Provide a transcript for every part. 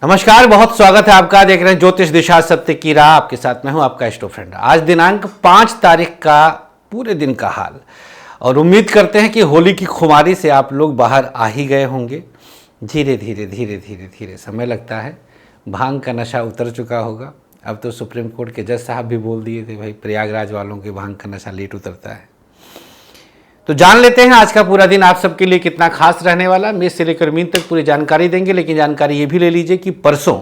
नमस्कार, बहुत स्वागत है आपका। देख रहे हैं ज्योतिष दिशा सत्य की राह। आपके साथ मैं हूं आपका एस्ट्रो फ्रेंड। आज दिनांक 5 तारीख का पूरे दिन का हाल, और उम्मीद करते हैं कि होली की खुमारी से आप लोग बाहर आ ही गए होंगे। धीरे धीरे धीरे धीरे धीरे समय लगता है, भांग का नशा उतर चुका होगा। अब तो सुप्रीम कोर्ट के जज साहब भी बोल दिए थे भाई प्रयागराज वालों के भांग का नशा लेट उतरता है। तो जान लेते हैं आज का पूरा दिन आप सबके लिए कितना खास रहने वाला। मेष से लेकर मीन तक पूरी जानकारी देंगे, लेकिन जानकारी ये भी ले लीजिए कि परसों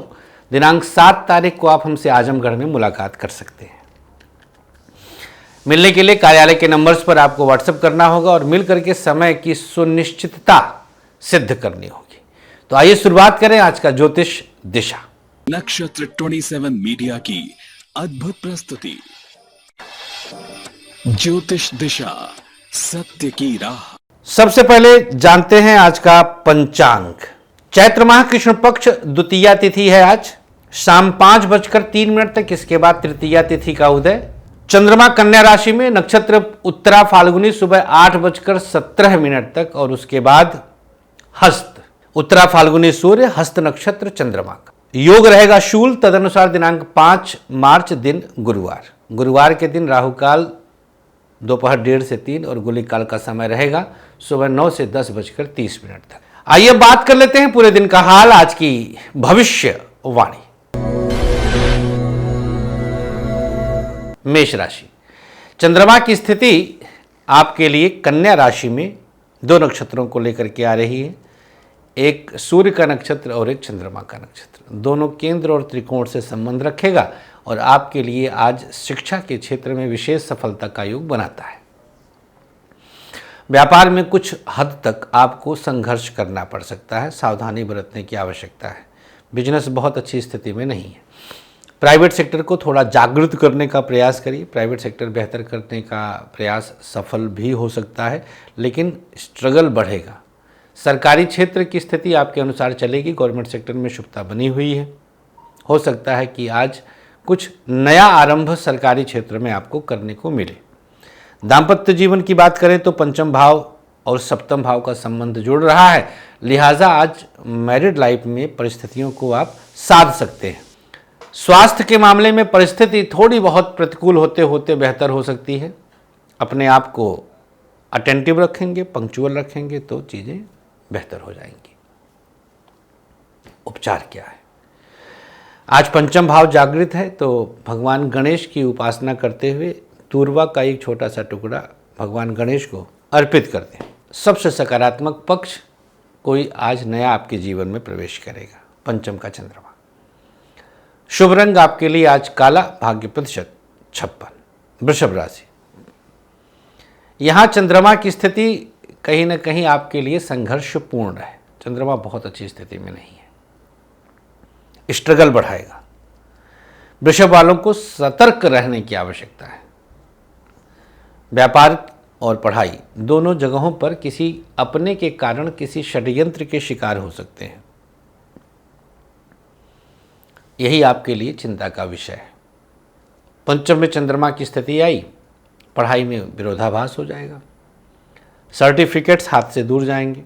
दिनांक 7 तारीख को आप हमसे आजमगढ़ में मुलाकात कर सकते हैं। मिलने के लिए कार्यालय के नंबर्स पर आपको व्हाट्सएप करना होगा और मिल करके समय की सुनिश्चितता सिद्ध करनी होगी। तो आइए शुरुआत करें आज का ज्योतिष दिशा। नक्षत्र 27 मीडिया की अद्भुत प्रस्तुति ज्योतिष दिशा सत्य की राह। सबसे पहले जानते हैं आज का पंचांग। चैत्र माह कृष्ण पक्ष द्वितीया तिथि है आज शाम 5:03 तक। इसके बाद तृतीया तिथि का उदय। चंद्रमा कन्या राशि में, नक्षत्र उत्तरा फाल्गुनी सुबह 8:17 तक, और उसके बाद हस्त उत्तरा फाल्गुनी सूर्य, हस्त नक्षत्र चंद्रमा का योग रहेगा शूल। तदनुसार दिनांक 5 मार्च दिन गुरुवार के दिन राहु काल दोपहर 1:30 से 3 और गुलिक काल का समय रहेगा सुबह 9 से 10:30 तक। आइए बात कर लेते हैं पूरे दिन का हाल, आज की भविष्यवाणी। मेष राशि, चंद्रमा की स्थिति आपके लिए कन्या राशि में 2 नक्षत्रों को लेकर के आ रही है। एक सूर्य का नक्षत्र और एक चंद्रमा का नक्षत्र, दोनों केंद्र और त्रिकोण से संबंध रखेगा और आपके लिए आज शिक्षा के क्षेत्र में विशेष सफलता का योग बनाता है। व्यापार में कुछ हद तक आपको संघर्ष करना पड़ सकता है, सावधानी बरतने की आवश्यकता है। बिजनेस बहुत अच्छी स्थिति में नहीं है। प्राइवेट सेक्टर को थोड़ा जागृत करने का प्रयास करिए। प्राइवेट सेक्टर बेहतर करने का प्रयास सफल भी हो सकता है, लेकिन स्ट्रगल बढ़ेगा। सरकारी क्षेत्र की स्थिति आपके अनुसार चलेगी। गवर्नमेंट सेक्टर में शुभता बनी हुई है। हो सकता है कि आज कुछ नया आरंभ सरकारी क्षेत्र में आपको करने को मिले। दाम्पत्य जीवन की बात करें तो पंचम भाव और सप्तम भाव का संबंध जुड़ रहा है, लिहाजा आज मैरिड लाइफ में परिस्थितियों को आप साध सकते हैं। स्वास्थ्य के मामले में परिस्थिति थोड़ी बहुत प्रतिकूल होते होते बेहतर हो सकती है। अपने आप को अटेंटिव रखेंगे, पंक्चुअल रखेंगे तो चीज़ें बेहतर हो जाएंगी। उपचार क्या है? आज पंचम भाव जागृत है, तो भगवान गणेश की उपासना करते हुए तूरवा का एक छोटा सा टुकड़ा भगवान गणेश को अर्पित कर दें। सबसे सकारात्मक पक्ष कोई आज नया आपके जीवन में प्रवेश करेगा। पंचम का चंद्रमा। शुभ रंग आपके लिए आज काला, भाग्य प्रतिशत 56। वृषभ राशि, यहाँ चंद्रमा की स्थिति कहीं ना कहीं आपके लिए संघर्षपूर्ण है। चंद्रमा बहुत अच्छी स्थिति में नहीं है, स्ट्रगल बढ़ाएगा। वृषभ वालों को सतर्क रहने की आवश्यकता है। व्यापार और पढ़ाई दोनों जगहों पर किसी अपने के कारण किसी षड्यंत्र के शिकार हो सकते हैं। यही आपके लिए चिंता का विषय है। पंचम में चंद्रमा की स्थिति आई, पढ़ाई में विरोधाभास हो जाएगा। सर्टिफिकेट्स हाथ से दूर जाएंगे।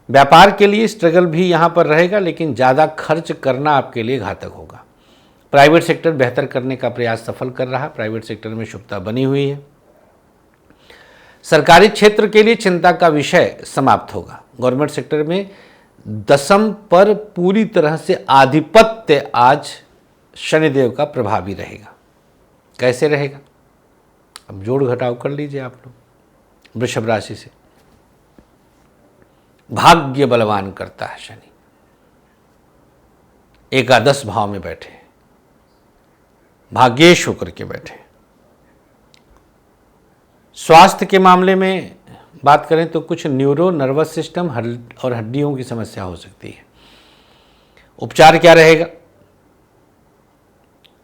व्यापार के लिए स्ट्रगल भी यहाँ पर रहेगा, लेकिन ज़्यादा खर्च करना आपके लिए घातक होगा। प्राइवेट सेक्टर बेहतर करने का प्रयास सफल कर रहा। प्राइवेट सेक्टर में शुभता बनी हुई है। सरकारी क्षेत्र के लिए चिंता का विषय समाप्त होगा। गवर्नमेंट सेक्टर में दशम पर पूरी तरह से आधिपत्य आज शनिदेव का प्रभावी रहेगा। कैसे रहेगा? अब जोड़ घटाव कर लीजिए आप लोग। वृषभ राशि से भाग्य बलवान करता है शनि। एकादश भाव में बैठे, भाग्येश होकर के बैठे। स्वास्थ्य के मामले में बात करें तो कुछ न्यूरो नर्वस सिस्टम और हड्डियों की समस्या हो सकती है। उपचार क्या रहेगा?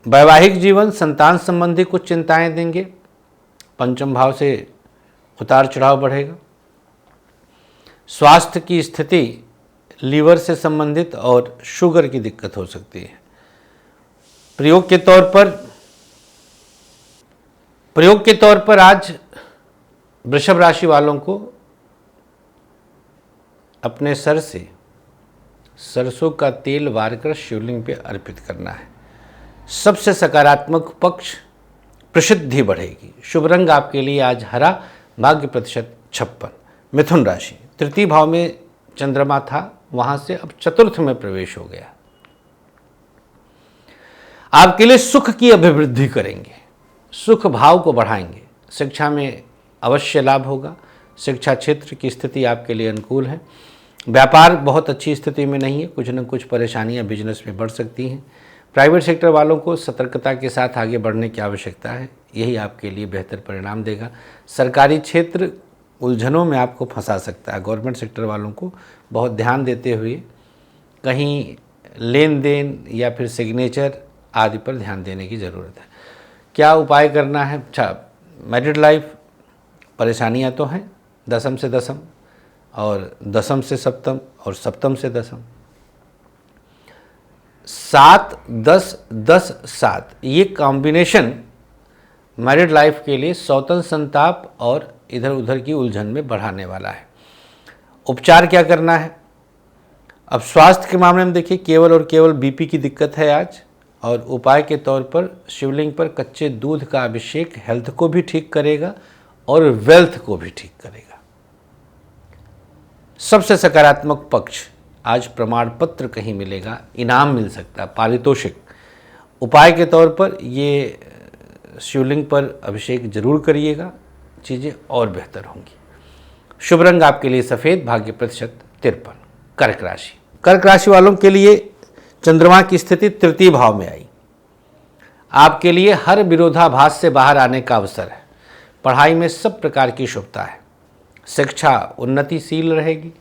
वैवाहिक जीवन, संतान संबंधी कुछ चिंताएं देंगे। पंचम भाव से उतार चढ़ाव बढ़ेगा। स्वास्थ्य की स्थिति लीवर से संबंधित और शुगर की दिक्कत हो सकती है। प्रयोग के तौर पर आज वृषभ राशि वालों को अपने सर से सरसों का तेल वारकर शिवलिंग पे अर्पित करना है। सबसे सकारात्मक पक्ष प्रसिद्धि बढ़ेगी। शुभ रंग आपके लिए आज हरा, भाग्य प्रतिशत 56। मिथुन राशि, तृतीय भाव में चंद्रमा था, वहां से अब चतुर्थ में प्रवेश हो गया। आपके लिए सुख की अभिवृद्धि करेंगे, सुख भाव को बढ़ाएंगे। शिक्षा में अवश्य लाभ होगा। शिक्षा क्षेत्र की स्थिति आपके लिए अनुकूल है। व्यापार बहुत अच्छी स्थिति में नहीं है, कुछ न कुछ परेशानियां बिजनेस में बढ़ सकती हैं। प्राइवेट सेक्टर वालों को सतर्कता के साथ आगे बढ़ने की आवश्यकता है, यही आपके लिए बेहतर परिणाम देगा। सरकारी क्षेत्र उलझनों में आपको फंसा सकता है। गवर्नमेंट सेक्टर वालों को बहुत ध्यान देते हुए कहीं लेन देन या फिर सिग्नेचर आदि पर ध्यान देने की ज़रूरत है। क्या उपाय करना है? अच्छा, मैरिड लाइफ परेशानियां तो हैं, दशम से दशम और दशम से सप्तम और सप्तम से दशम, 7 10 10 7 ये कॉम्बिनेशन मैरिड लाइफ के लिए सौतन संताप और इधर उधर की उलझन में बढ़ाने वाला है। उपचार क्या करना है? अब स्वास्थ्य के मामले में देखिए, केवल और केवल बीपी की दिक्कत है आज, और उपाय के तौर पर शिवलिंग पर कच्चे दूध का अभिषेक हेल्थ को भी ठीक करेगा और वेल्थ को भी ठीक करेगा। सबसे सकारात्मक पक्ष आज प्रमाण पत्र कहीं मिलेगा, इनाम मिल सकता है, पारितोषिक। उपाय के तौर पर ये शिवलिंग पर अभिषेक जरूर करिएगा, चीज़ें और बेहतर होंगी। शुभ रंग आपके लिए सफ़ेद, भाग्य प्रतिशत 53। कर्क राशि, कर्क राशि वालों के लिए चंद्रमा की स्थिति तृतीय भाव में आई। आपके लिए हर विरोधाभास से बाहर आने का अवसर है। पढ़ाई में सब प्रकार की शुभता है। शिक्षा उन्नतिशील रहेगी।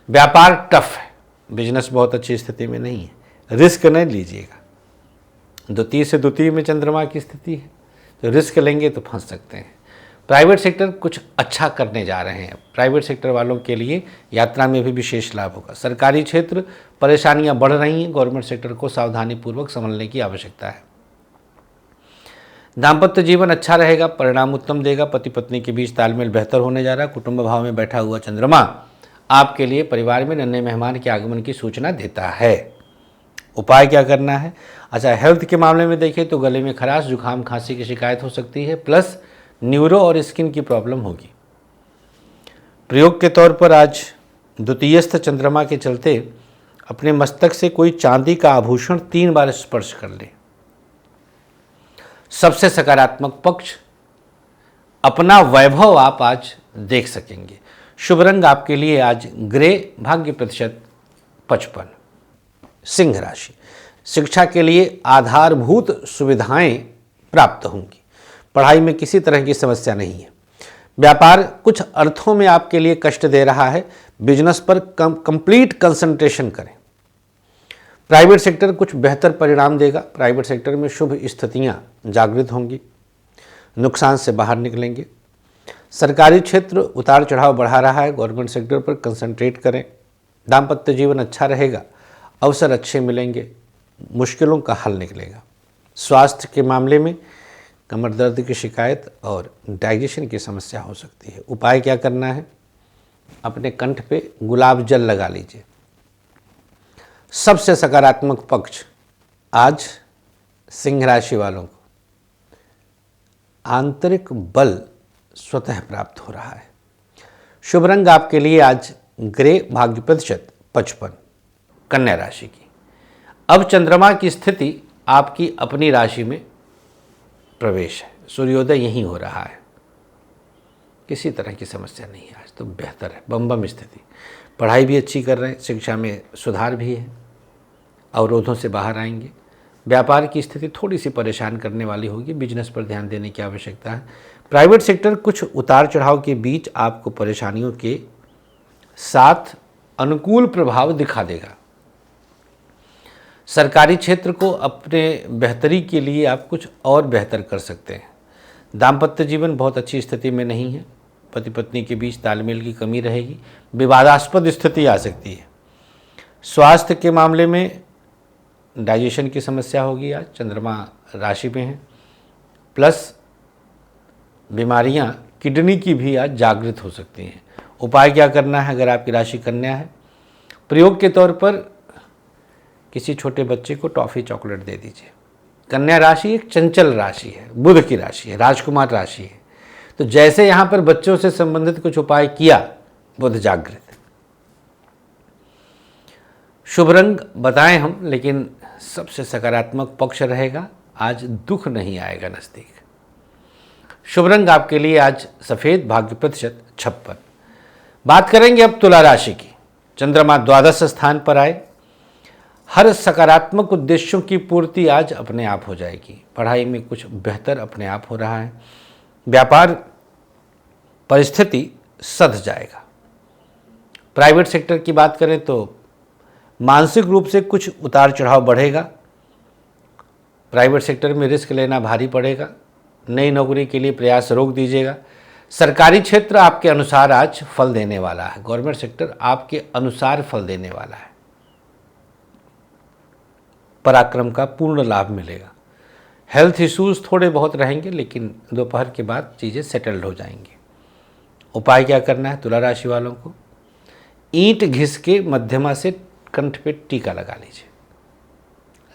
व्यापार टफ है, बिजनेस बहुत अच्छी स्थिति में नहीं है। रिस्क नहीं लीजिएगा। द्वितीय से द्वितीय में चंद्रमा की स्थिति है, तो रिस्क लेंगे तो फंस सकते हैं। प्राइवेट सेक्टर कुछ अच्छा करने जा रहे हैं। प्राइवेट सेक्टर वालों के लिए यात्रा में भी विशेष लाभ होगा। सरकारी क्षेत्र परेशानियां बढ़ रही हैं, गवर्नमेंट सेक्टर को सावधानीपूर्वक संभलने की आवश्यकता है। दाम्पत्य जीवन अच्छा रहेगा, परिणाम उत्तम देगा। पति पत्नी के बीच तालमेल बेहतर होने जा रहा है। कुटुंब भाव में बैठा हुआ चंद्रमा आपके लिए परिवार में नन्हे मेहमान के आगमन की सूचना देता है। उपाय क्या करना है? अच्छा, हेल्थ के मामले में देखें तो गले में खराश, जुकाम, खांसी की शिकायत हो सकती है, प्लस न्यूरो और स्किन की प्रॉब्लम होगी। प्रयोग के तौर पर आज द्वितीयस्थ चंद्रमा के चलते अपने मस्तक से कोई चांदी का आभूषण 3 बार स्पर्श कर ले। सबसे सकारात्मक पक्ष अपना वैभव आप आज देख सकेंगे। शुभ रंग आपके लिए आज ग्रे, भाग्य प्रतिशत 55। सिंह राशि, शिक्षा के लिए आधारभूत सुविधाएं प्राप्त होंगी। पढ़ाई में किसी तरह की समस्या नहीं है। व्यापार कुछ अर्थों में आपके लिए कष्ट दे रहा है। बिजनेस पर कंप्लीट कंसंट्रेशन करें। प्राइवेट सेक्टर कुछ बेहतर परिणाम देगा। प्राइवेट सेक्टर में शुभ स्थितियां जागृत होंगी, नुकसान से बाहर निकलेंगे। सरकारी क्षेत्र उतार चढ़ाव बढ़ा रहा है, गवर्नमेंट सेक्टर पर कंसंट्रेट करें। दाम्पत्य जीवन अच्छा रहेगा, अवसर अच्छे मिलेंगे, मुश्किलों का हल निकलेगा। स्वास्थ्य के मामले में कमर दर्द की शिकायत और डाइजेशन की समस्या हो सकती है। उपाय क्या करना है? अपने कंठ पे गुलाब जल लगा लीजिए। सबसे सकारात्मक पक्ष आज सिंह राशि वालों को आंतरिक बल स्वतः प्राप्त हो रहा है। शुभ रंग आपके लिए आज ग्रे, भाग्य प्रतिशत 55। कन्या राशि की, अब चंद्रमा की स्थिति आपकी अपनी राशि में प्रवेश है। सूर्योदय यहीं हो रहा है। किसी तरह की समस्या नहीं है, आज तो बेहतर है, बम स्थिति। पढ़ाई भी अच्छी कर रहे हैं, शिक्षा में सुधार भी है, अवरोधों से बाहर आएंगे। व्यापार की स्थिति थोड़ी सी परेशान करने वाली होगी, बिजनेस पर ध्यान देने की आवश्यकता है। प्राइवेट सेक्टर कुछ उतार चढ़ाव के बीच आपको परेशानियों के साथ अनुकूल प्रभाव दिखा देगा। सरकारी क्षेत्र को अपने बेहतरी के लिए आप कुछ और बेहतर कर सकते हैं। दाम्पत्य जीवन बहुत अच्छी स्थिति में नहीं है, पति पत्नी के बीच तालमेल की कमी रहेगी, विवादास्पद स्थिति आ सकती है। स्वास्थ्य के मामले में डाइजेशन की समस्या होगी, आज चंद्रमा राशि में है, प्लस बीमारियां किडनी की भी आज जागृत हो सकती हैं। उपाय क्या करना है? अगर आपकी राशि कन्या है, प्रयोग के तौर पर किसी छोटे बच्चे को टॉफ़ी चॉकलेट दे दीजिए। कन्या राशि एक चंचल राशि है, बुध की राशि है, राजकुमार राशि है। तो जैसे यहाँ पर बच्चों से संबंधित कुछ उपाय किया, बुध जागृत। शुभ रंग बताएं हम, लेकिन सबसे सकारात्मक पक्ष रहेगा, आज दुख नहीं आएगा नज़दीक। शुभ रंग आपके लिए आज सफ़ेद, भाग्य प्रतिशत 56। बात करेंगे अब तुला राशि की। चंद्रमा द्वादश स्थान पर आए, हर सकारात्मक उद्देश्यों की पूर्ति आज अपने आप हो जाएगी। पढ़ाई में कुछ बेहतर अपने आप हो रहा है। व्यापार परिस्थिति सध जाएगा। प्राइवेट सेक्टर की बात करें तो मानसिक रूप से कुछ उतार चढ़ाव बढ़ेगा। प्राइवेट सेक्टर में रिस्क लेना भारी पड़ेगा। नई नौकरी के लिए प्रयास रोक दीजिएगा। सरकारी क्षेत्र आपके अनुसार आज फल देने वाला है। गवर्नमेंट सेक्टर आपके अनुसार फल देने वाला है। पराक्रम का पूर्ण लाभ मिलेगा। हेल्थ इश्यूज थोड़े बहुत रहेंगे, लेकिन दोपहर के बाद चीज़ें सेटल्ड हो जाएंगी। उपाय क्या करना है तुला राशि वालों को? ईंट घिस के मध्यमा से कंठ पे टीका लगा लीजिए।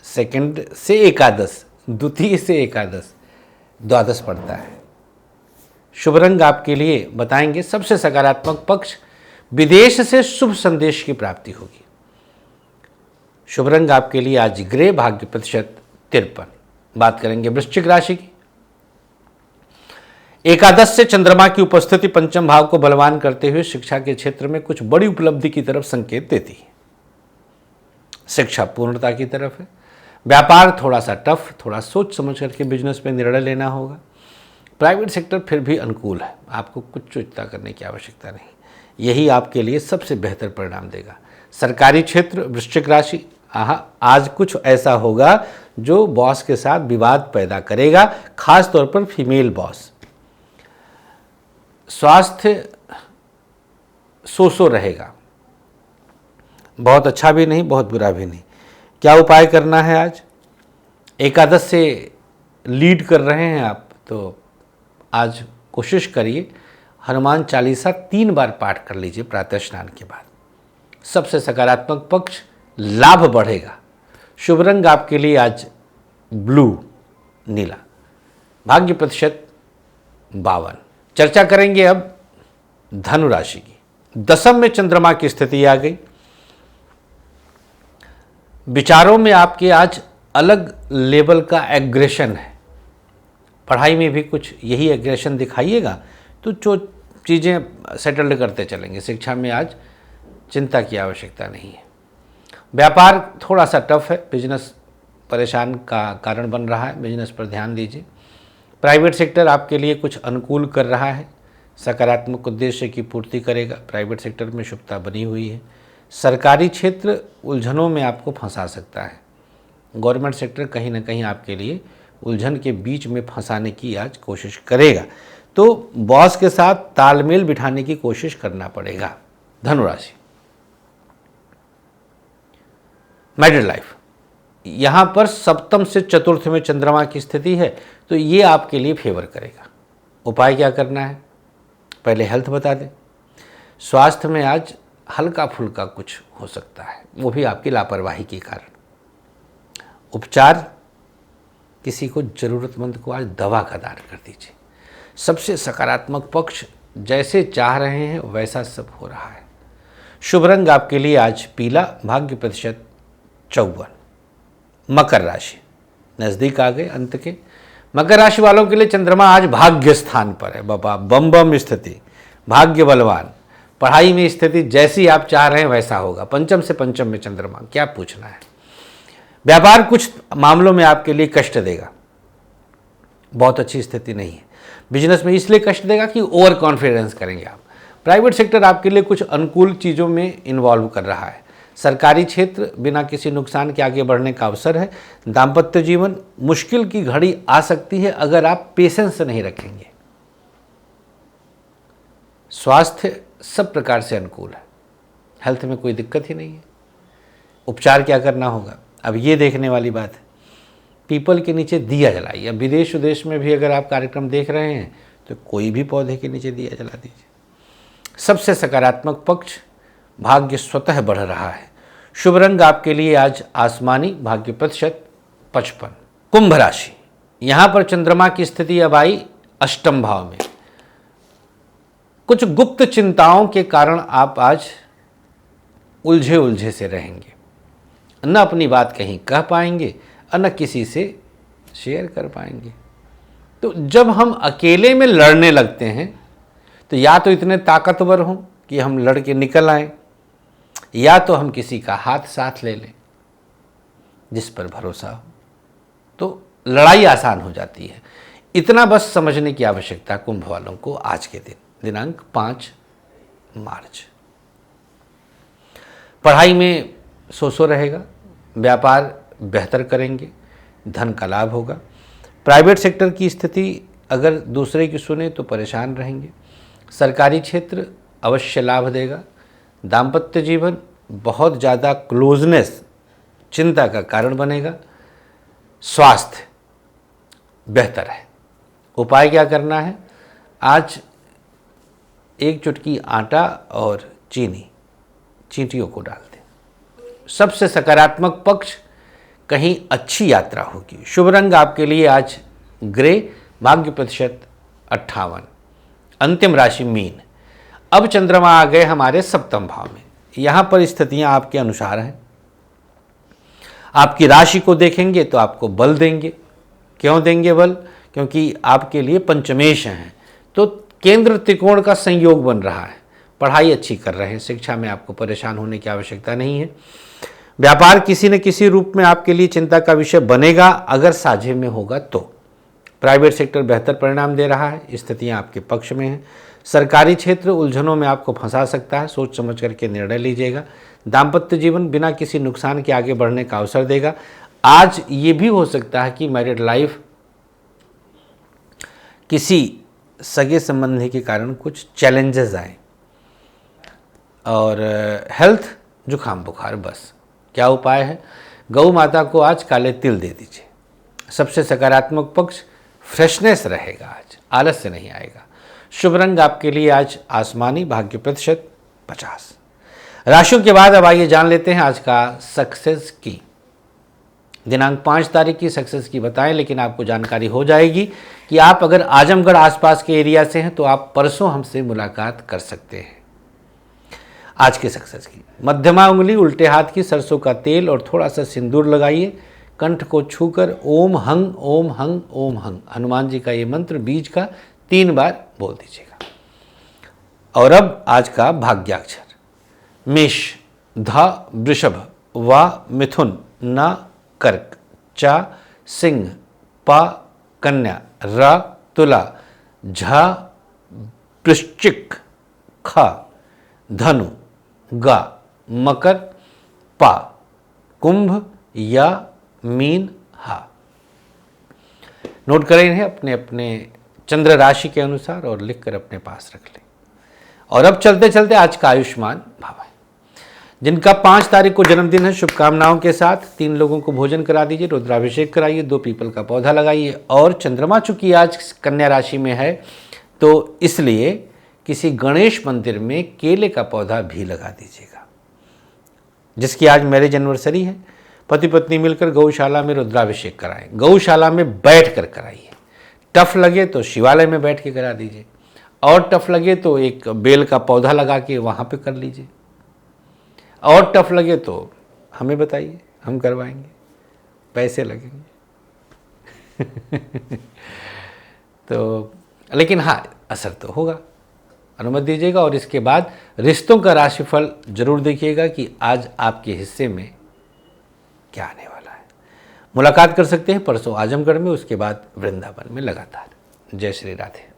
सेकंड से एकादश, द्वितीय से एकादश, द्वादश पड़ता है। शुभ रंग आपके लिए बताएंगे सबसे सकारात्मक पक्ष, विदेश से शुभ संदेश की प्राप्ति होगी। शुभ रंग आपके लिए आज ग्रे, भाग्य प्रतिशत 53। बात करेंगे वृश्चिक राशि की। एकादश से चंद्रमा की उपस्थिति पंचम भाव को बलवान करते हुए शिक्षा के क्षेत्र में कुछ बड़ी उपलब्धि की तरफ संकेत देती है। शिक्षा पूर्णता की तरफ है। व्यापार थोड़ा सा टफ, थोड़ा सोच समझ करके बिजनेस में निर्णय लेना होगा। प्राइवेट सेक्टर फिर भी अनुकूल है, आपको कुछ चिंता करने की आवश्यकता नहीं। यही आपके लिए सबसे बेहतर परिणाम देगा। सरकारी क्षेत्र वृश्चिक राशि, आज कुछ ऐसा होगा जो बॉस के साथ विवाद पैदा करेगा, खास तौर पर फीमेल बॉस। स्वास्थ्य सो रहेगा, बहुत अच्छा भी नहीं, बहुत बुरा भी नहीं। क्या उपाय करना है आज? एकादश से लीड कर रहे हैं आप, तो आज कोशिश करिए हनुमान चालीसा 3 बार पाठ कर लीजिए प्रातः स्नान के बाद। सबसे सकारात्मक पक्ष, लाभ बढ़ेगा। शुभ रंग आपके लिए आज ब्लू, नीला, भाग्य प्रतिशत 52। चर्चा करेंगे अब धनु राशि की। दशम में चंद्रमा की स्थिति आ गई। विचारों में आपके आज अलग लेवल का एग्रेशन है। पढ़ाई में भी कुछ यही एग्रेशन दिखाइएगा तो जो चीज़ें सेटल्ड करते चलेंगे। शिक्षा में आज चिंता की आवश्यकता नहीं है। व्यापार थोड़ा सा टफ है, बिजनेस परेशान का कारण बन रहा है, बिजनेस पर ध्यान दीजिए। प्राइवेट सेक्टर आपके लिए कुछ अनुकूल कर रहा है, सकारात्मक उद्देश्य की पूर्ति करेगा। प्राइवेट सेक्टर में शुभता बनी हुई है। सरकारी क्षेत्र उलझनों में आपको फंसा सकता है। गवर्नमेंट सेक्टर कहीं ना कहीं आपके लिए उलझन के बीच में फंसाने की आज कोशिश करेगा, तो बॉस के साथ तालमेल बिठाने की कोशिश करना पड़ेगा। धनुराशि, मैरिड लाइफ, यहाँ पर सप्तम से चतुर्थ में चंद्रमा की स्थिति है, तो ये आपके लिए फेवर करेगा। उपाय क्या करना है? पहले हेल्थ बता दें। स्वास्थ्य में आज हल्का फुल्का कुछ हो सकता है, वो भी आपकी लापरवाही के कारण। उपचार, किसी को ज़रूरतमंद को आज दवा का दान कर दीजिए। सबसे सकारात्मक पक्ष, जैसे चाह रहे हैं वैसा सब हो रहा है। शुभ रंग आपके लिए आज पीला, भाग्य प्रतिशत 54। मकर राशि, नज़दीक आ गए अंत के। मकर राशि वालों के लिए चंद्रमा आज भाग्य स्थान पर है। बाबा बम बम स्थिति, भाग्य बलवान। पढ़ाई में स्थिति जैसी आप चाह रहे हैं वैसा होगा। पंचम से पंचम में चंद्रमा, क्या पूछना है। व्यापार कुछ मामलों में आपके लिए कष्ट देगा, बहुत अच्छी स्थिति नहीं है। बिजनेस में इसलिए कष्ट देगा कि ओवर कॉन्फिडेंस करेंगे आप। प्राइवेट सेक्टर आपके लिए कुछ अनुकूल चीज़ों में इन्वॉल्व कर रहा है। सरकारी क्षेत्र बिना किसी नुकसान के आगे बढ़ने का अवसर है। दाम्पत्य जीवन, मुश्किल की घड़ी आ सकती है अगर आप पेशेंस नहीं रखेंगे। स्वास्थ्य सब प्रकार से अनुकूल है, हेल्थ में कोई दिक्कत ही नहीं है। उपचार क्या करना होगा, अब ये देखने वाली बात है। पीपल के नीचे दिया जलाइए। अब विदेश विदेश में भी अगर आप कार्यक्रम देख रहे हैं तो कोई भी पौधे के नीचे दिया जला दीजिए। सबसे सकारात्मक पक्ष, भाग्य स्वतः बढ़ रहा है। शुभ रंग आपके लिए आज आसमानी, भाग्य प्रतिशत 55। कुंभ राशि, यहां पर चंद्रमा की स्थिति अब आई अष्टम भाव में। कुछ गुप्त चिंताओं के कारण आप आज उलझे उलझे से रहेंगे, न अपनी बात कहीं कह पाएंगे और न किसी से शेयर कर पाएंगे। तो जब हम अकेले में लड़ने लगते हैं तो या तो इतने ताकतवर हों कि हम लड़ के निकल आएं, या तो हम किसी का हाथ साथ ले लें जिस पर भरोसा हो, तो लड़ाई आसान हो जाती है। इतना बस समझने की आवश्यकता कुंभ वालों को आज के दिन, दिनांक 5 मार्च। पढ़ाई में सो रहेगा, व्यापार बेहतर करेंगे, धन का लाभ होगा। प्राइवेट सेक्टर की स्थिति अगर दूसरे की सुने तो परेशान रहेंगे। सरकारी क्षेत्र अवश्य लाभ देगा। दाम्पत्य जीवन बहुत ज़्यादा क्लोजनेस चिंता का कारण बनेगा। स्वास्थ्य बेहतर है। उपाय क्या करना है? आज एक चुटकी आटा और चींटियों को डाल दें। सबसे सकारात्मक पक्ष, कहीं अच्छी यात्रा होगी। शुभ रंग आपके लिए आज ग्रे, भाग्य प्रतिशत 58। अंतिम राशि मीन। अब चंद्रमा आ गए हमारे सप्तम भाव में। यहाँ पर स्थितियाँ आपके अनुसार हैं। आपकी राशि को देखेंगे तो आपको बल देंगे। क्यों देंगे बल? क्योंकि आपके लिए पंचमेश हैं, तो केंद्र त्रिकोण का संयोग बन रहा है। पढ़ाई अच्छी कर रहे हैं, शिक्षा में आपको परेशान होने की आवश्यकता नहीं है। व्यापार किसी न किसी रूप में आपके लिए चिंता का विषय बनेगा, अगर साझे में होगा तो। प्राइवेट सेक्टर बेहतर परिणाम दे रहा है, स्थितियां आपके पक्ष में हैं। सरकारी क्षेत्र उलझनों में आपको फंसा सकता है, सोच समझ करके निर्णय लीजिएगा। दाम्पत्य जीवन बिना किसी नुकसान के आगे बढ़ने का अवसर देगा। आज ये भी हो सकता है कि मैरिड लाइफ किसी सगे संबंधी के कारण कुछ चैलेंजेस आए, और हेल्थ जुखाम बुखार बस। क्या उपाय है? गौ माता को आज काले तिल दे दीजिए। सबसे सकारात्मक पक्ष फ्रेशनेस रहेगा, आज आलस्य नहीं आएगा। शुभ रंग आपके लिए आज आसमानी, भाग्य प्रतिशत 50। राशियों के बाद अब आइए जान लेते हैं आज का सक्सेस की। दिनांक 5 तारीख की सक्सेस की बताएं, लेकिन आपको जानकारी हो जाएगी कि आप अगर आजमगढ़ आसपास के एरिया से हैं तो आप परसों हमसे मुलाकात कर सकते हैं। आज के सक्सेस की, मध्यमा उंगली, उल्टे हाथ की सरसों का तेल और थोड़ा सा सिंदूर लगाइए। कंठ को छूकर ओम हंग ओम हंग ओम हंग, हनुमान जी का ये मंत्र बीज का 3 बार बोल दीजिएगा। और अब आज का भाग्याक्षर, मेष, ध, वृषभ, व, मिथुन, न, कर्क, च, सिंह, प, कन्या, र, तुला, झ, वृश्चिक, ख, धनु, ग, मकर, पा, कुंभ, या, मीन, हा। नोट करें इन्हें अपने अपने चंद्र राशि के अनुसार और लिखकर अपने पास रख लें। और अब चलते चलते आज का आयुष्मान भाव है। जिनका 5 तारीख को जन्मदिन है, शुभकामनाओं के साथ 3 लोगों को भोजन करा दीजिए, रुद्राभिषेक कराइए, 2 पीपल का पौधा लगाइए। और चंद्रमा चूंकि आज कन्या राशि में है तो इसलिए किसी गणेश मंदिर में केले का पौधा भी लगा दीजिएगा। जिसकी आज मैरिज एनिवर्सरी है, पति पत्नी मिलकर गौशाला में रुद्राभिषेक कराएं। गौशाला में बैठ कर कराइए। टफ लगे तो शिवालय में बैठ के करा दीजिए, और टफ लगे तो एक बेल का पौधा लगा के वहाँ पे कर लीजिए, और टफ लगे तो हमें बताइए, हम करवाएंगे, पैसे लगेंगे। तो लेकिन हाँ, असर तो होगा, अनुमति दीजिएगा। और इसके बाद रिश्तों का राशिफल जरूर देखिएगा कि आज आपके हिस्से में क्या आने वाला है। मुलाकात कर सकते हैं परसों आजमगढ़ में, उसके बाद वृंदावन में लगातार। जय श्री राधे।